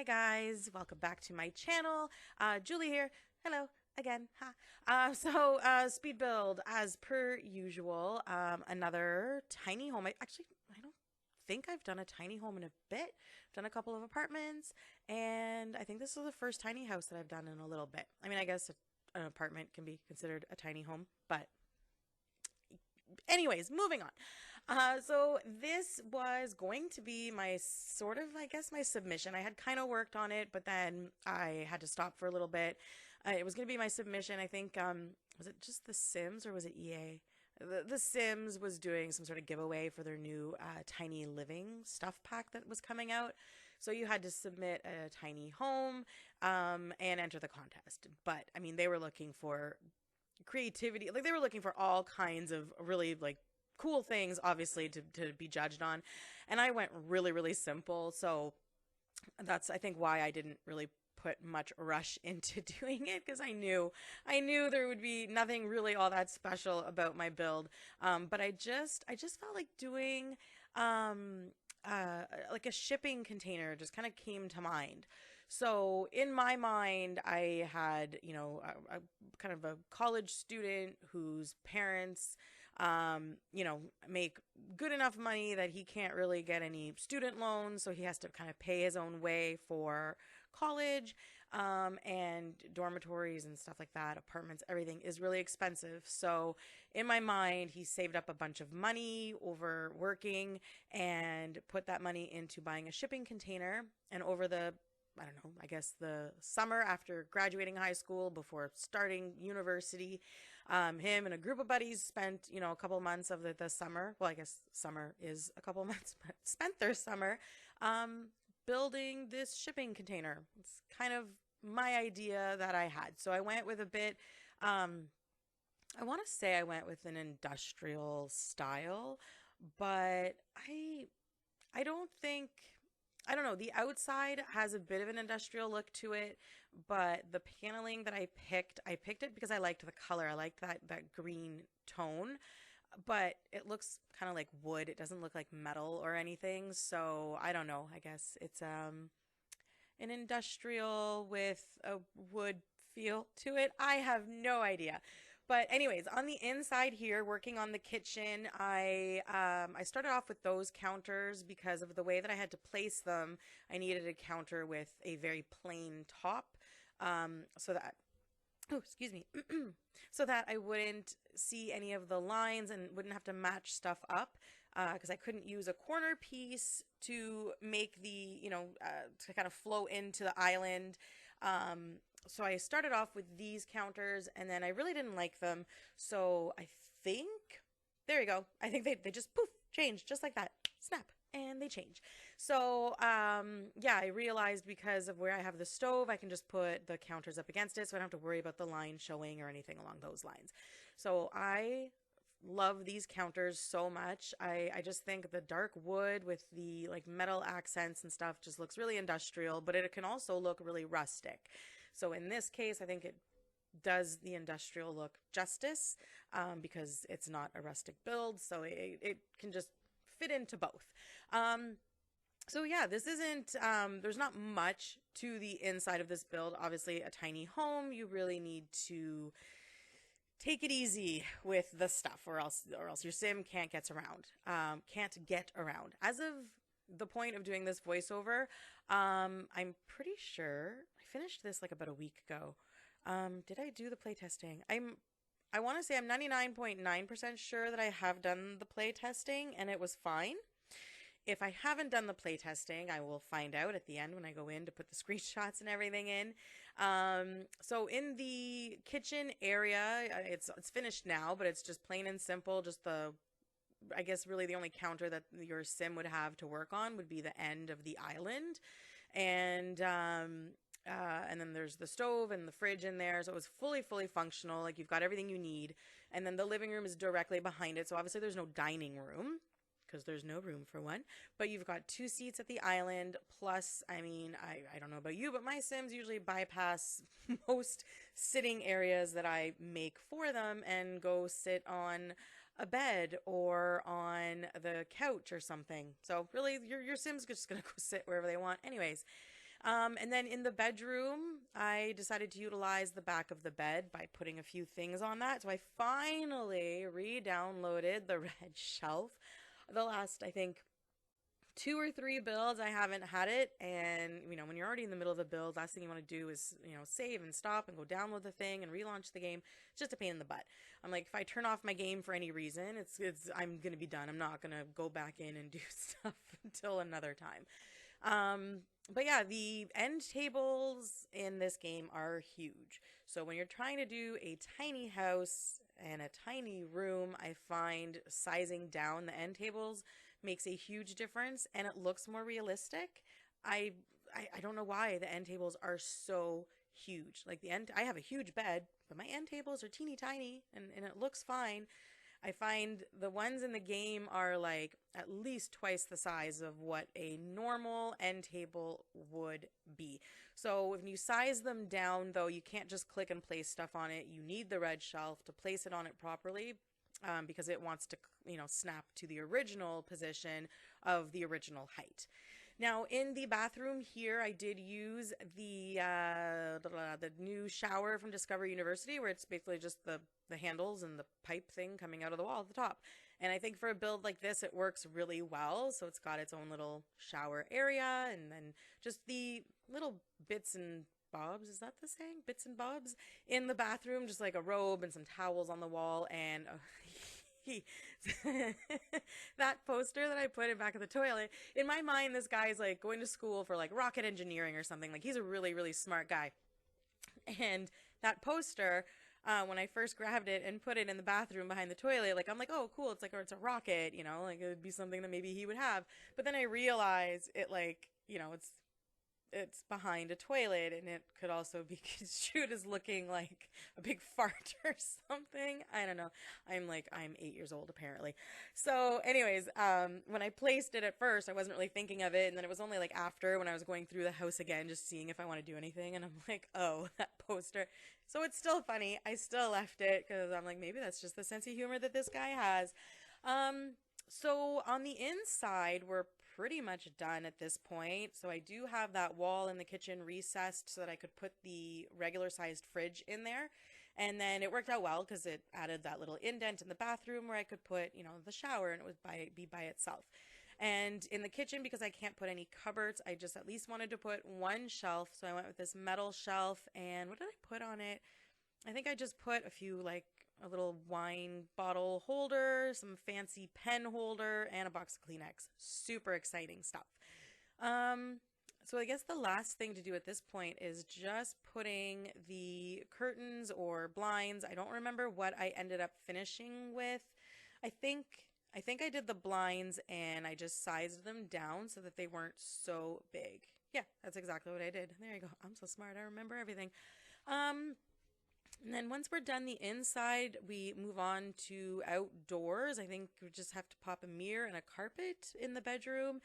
Hi guys, welcome back to my channel. Julie here. Hello again. Ha. Speed build as per usual. Another tiny home. I don't think I've done a tiny home in a bit. I've done a couple of apartments, and I think this is the first tiny house that I've done in a little bit. I mean, I guess an apartment can be considered a tiny home, but anyways, moving on. So this was going to be my sort of, I guess, my submission. I had kind of worked on it, but then I had to stop for a little bit. It was going to be my submission. I think, was it just The Sims or was it EA? The Sims was doing some sort of giveaway for their new tiny living stuff pack that was coming out. So you had to submit a tiny home and enter the contest. But I mean, they were looking for creativity, like they were looking for all kinds of really like cool things obviously to be judged on, and I went really simple. So that's, I think, why I didn't really put much rush into doing it, because I knew there would be nothing really all that special about my build. But I just felt like doing like a shipping container just kind of came to mind. So in my mind, I had, a kind of a college student whose parents, make good enough money that he can't really get any student loans. So he has to kind of pay his own way for college, and dormitories and stuff like that, apartments, everything is really expensive. So in my mind, he saved up a bunch of money over working and put that money into buying a shipping container. And over the, I don't know, I guess the summer after graduating high school, before starting university, him and a group of buddies spent, a couple months of the summer. Well, I guess summer is a couple months, but spent their summer building this shipping container. It's kind of my idea that I had. So I went with a bit, I want to say I went with an industrial style, but I don't think, I don't know. The outside has a bit of an industrial look to it, but the paneling that I picked it because I liked the color. I liked that green tone, but it looks kind of like wood. It doesn't look like metal or anything. So I don't know. I guess it's an industrial with a wood feel to it. I have no idea. But anyways, on the inside here, working on the kitchen, I started off with those counters because of the way that I had to place them. I needed a counter with a very plain top, so that, oh, excuse me, so that I wouldn't see any of the lines and wouldn't have to match stuff up. Because I couldn't use a corner piece to make the, to kind of flow into the island. So I started off with these counters, and then I really didn't like them. So I think, there you go. I think they just poof, change just like that. Snap. And they change. So, yeah, I realized because of where I have the stove, I can just put the counters up against it, so I don't have to worry about the line showing or anything along those lines. So I love these counters so much. I just think the dark wood with the like metal accents and stuff just looks really industrial, but it can also look really rustic. So in this case, I think it does the industrial look justice, because it's not a rustic build, so it can just fit into both. So yeah, this isn't, there's not much to the inside of this build. Obviously, a tiny home, you really need to take it easy with the stuff, or else your sim can't get around. As of the point of doing this voiceover, I'm pretty sure I finished this like about a week ago. Did I do the play testing? I want to say I'm 99.9% sure that I have done the play testing and it was fine. If I haven't done the play testing, I will find out at the end when I go in to put the screenshots and everything in. So in the kitchen area, it's finished now, but it's just plain and simple. Just I guess really the only counter that your sim would have to work on would be the end of the island. And then there's the stove and the fridge in there. So it was fully functional. Like, you've got everything you need. And then the living room is directly behind it. So obviously there's no dining room, because there's no room for one, but you've got 2 seats at the island. Plus, I mean, I don't know about you, but my Sims usually bypass most sitting areas that I make for them and go sit on a bed or on the couch or something. So really, your Sim's just gonna go sit wherever they want anyways. And then in the bedroom, I decided to utilize the back of the bed by putting a few things on that. So I finally re-downloaded the red shelf. The last, I think, 2 or 3 builds, I haven't had it. And, when you're already in the middle of a build, last thing you want to do is, save and stop and go download the thing and relaunch the game. It's just a pain in the butt. I'm like, if I turn off my game for any reason, I'm going to be done. I'm not going to go back in and do stuff until another time. But yeah, the end tables in this game are huge. So when you're trying to do a tiny house and a tiny room, I find sizing down the end tables makes a huge difference, and it looks more realistic. I don't know why the end tables are so huge. Like I have a huge bed, but my end tables are teeny tiny, and it looks fine. I find the ones in the game are like at least twice the size of what a normal end table would be. So if you size them down, though, you can't just click and place stuff on it. You need the red shelf to place it on it properly, because it wants to, snap to the original position of the original height. Now, in the bathroom here, I did use the new shower from Discover University, where it's basically just the handles and the pipe thing coming out of the wall at the top. And I think for a build like this, it works really well. So it's got its own little shower area, and then just the little bits and bobs, is that the saying? Bits and bobs in the bathroom, just like a robe and some towels on the wall, and that poster that I put in back of the toilet, in my mind, this guy's like going to school for like rocket engineering or something. Like, he's a really, really smart guy. And that poster, when I first grabbed it and put it in the bathroom behind the toilet, like, I'm like, oh, cool, it's a rocket, like it would be something that maybe he would have. But then I realized it, like, it's behind a toilet, and it could also be construed as looking like a big fart or something. I don't know. I'm 8 years old, apparently. So anyways, when I placed it at first, I wasn't really thinking of it. And then it was only like after, when I was going through the house again, just seeing if I want to do anything. And I'm like, oh, that poster. So it's still funny. I still left it because I'm like, maybe that's just the sense of humor that this guy has. So on the inside, we're pretty much done at this point. So I do have that wall in the kitchen recessed so that I could put the regular sized fridge in there. And then it worked out well because it added that little indent in the bathroom where I could put, the shower, and it would be by itself. And in the kitchen, because I can't put any cupboards, I just at least wanted to put one shelf. So I went with this metal shelf, and what did I put on it? I think I just put a few, like a little wine bottle holder, some fancy pen holder, and a box of Kleenex. Super exciting stuff. So I guess the last thing to do at this point is just putting the curtains or blinds. I don't remember what I ended up finishing with. I think I did the blinds, and I just sized them down so that they weren't so big. Yeah, that's exactly what I did. There you go. I'm so smart. I remember everything. And then once we're done the inside, we move on to outdoors. I think we just have to pop a mirror and a carpet in the bedroom,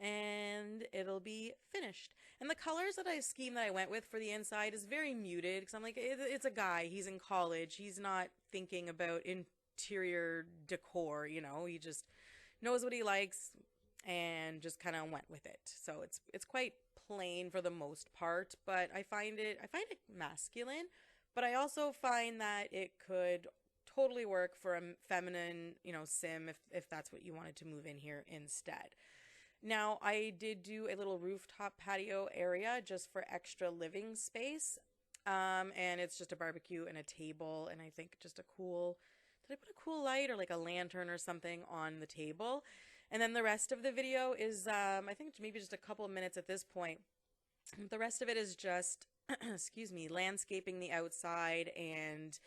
and it'll be finished. And the colors that I went with for the inside is very muted, because I'm like, it's a guy. He's in college. He's not thinking about interior decor, He just knows what he likes and just kind of went with it. So it's quite plain for the most part, but I find it masculine. But I also find that it could totally work for a feminine, sim if that's what you wanted to move in here instead. Now, I did do a little rooftop patio area just for extra living space. And it's just a barbecue and a table, and I think just did I put a cool light or like a lantern or something on the table? And then the rest of the video is, I think maybe just a couple of minutes at this point. The rest of it is just excuse me, landscaping the outside, and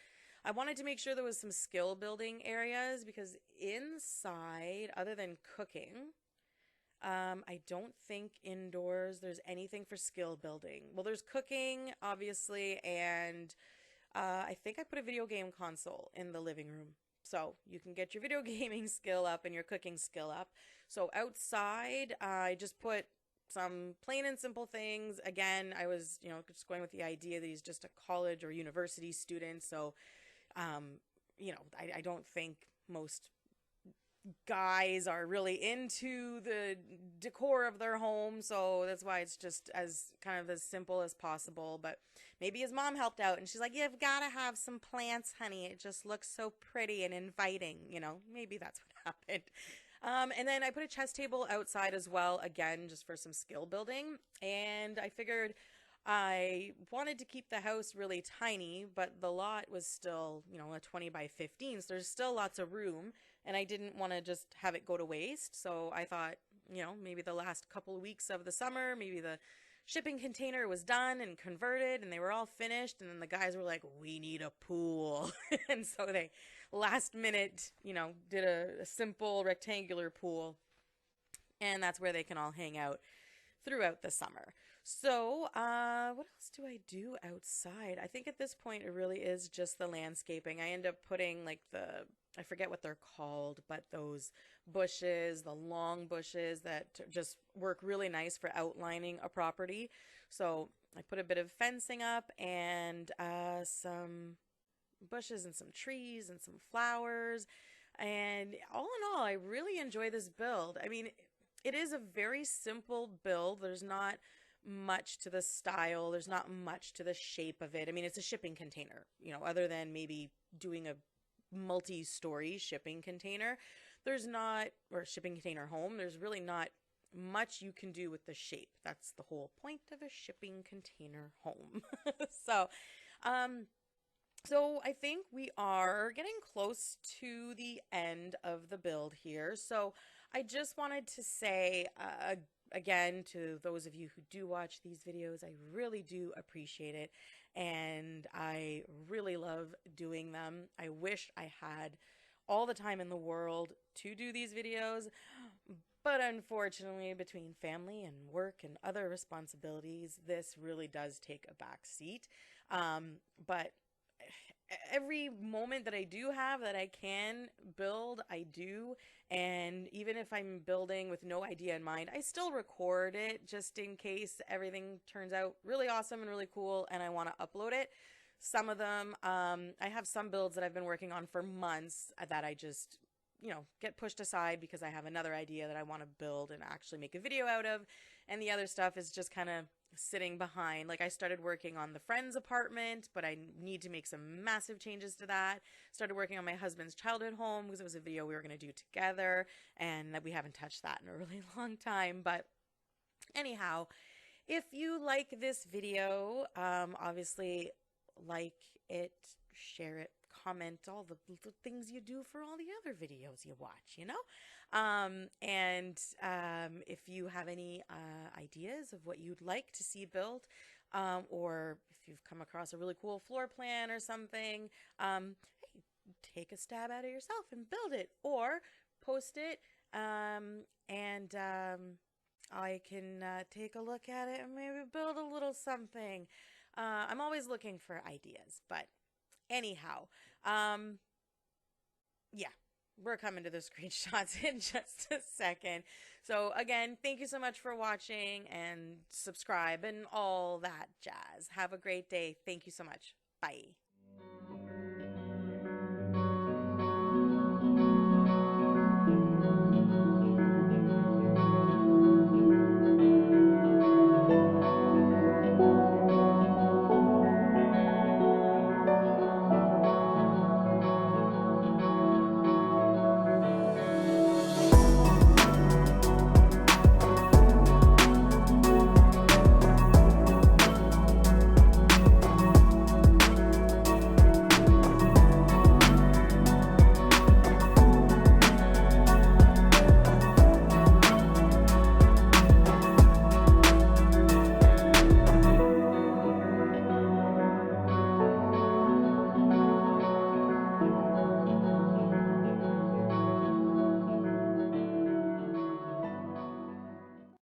I wanted to make sure there was some skill building areas, because inside, other than cooking, I don't think indoors there's anything for skill building. Well, there's cooking, obviously, and I think I put a video game console in the living room. So you can get your video gaming skill up and your cooking skill up. So outside, I just put some plain and simple things. Again, I was, just going with the idea that he's just a college or university student. So, I don't think most guys are really into the decor of their home, so that's why it's just as kind of as simple as possible. But maybe his mom helped out and she's like, "You've got to have some plants, honey. It just looks so pretty and inviting." Maybe that's what happened. And then I put a chess table outside as well, again, just for some skill building. And I figured I wanted to keep the house really tiny, but the lot was still, a 20 by 15. So there's still lots of room. And I didn't want to just have it go to waste. So I thought, maybe the last couple of weeks of the summer, maybe the shipping container was done and converted and they were all finished. And then the guys were like, "We need a pool." And so they last minute, did a simple rectangular pool. And that's where they can all hang out throughout the summer. So, what else do I do outside? I think at this point it really is just the landscaping. I end up putting I forget what they're called, but those bushes, the long bushes that just work really nice for outlining a property. So I put a bit of fencing up and some bushes and some trees and some flowers. And all in all, I really enjoy this build. I mean, it is a very simple build. There's not much to the style. There's not much to the shape of it. I mean, it's a shipping container, other than maybe doing a multi-story shipping container. Or shipping container home, there's really not much you can do with the shape. That's the whole point of a shipping container home. So, so I think we are getting close to the end of the build here. So I just wanted to say, again, to those of you who do watch these videos, I really do appreciate it. And I really love doing them. I wish I had all the time in the world to do these videos. But unfortunately, between family and work and other responsibilities, this really does take a back seat. But every moment that I do have that I can build, I do. And even if I'm building with no idea in mind, I still record it just in case everything turns out really awesome and really cool and I want to upload it. Some of them, I have some builds that I've been working on for months that I just, get pushed aside because I have another idea that I want to build and actually make a video out of. And the other stuff is just kind of sitting behind. Like, I started working on the friend's apartment, but I need to make some massive changes to that. Started working on my husband's childhood home because it was a video we were going to do together, and that we haven't touched that in a really long time. But anyhow, if you like this video, obviously like it, share it, comment, all the things you do for all the other videos you watch, if you have any ideas of what you'd like to see built, or if you've come across a really cool floor plan or something, hey, take a stab at it yourself and build it, or post it, and I can take a look at it and maybe build a little something. I'm always looking for ideas, but anyhow, yeah, we're coming to the screenshots in just a second. So again, thank you so much for watching, and subscribe and all that jazz. Have a great day. Thank you so much. Bye.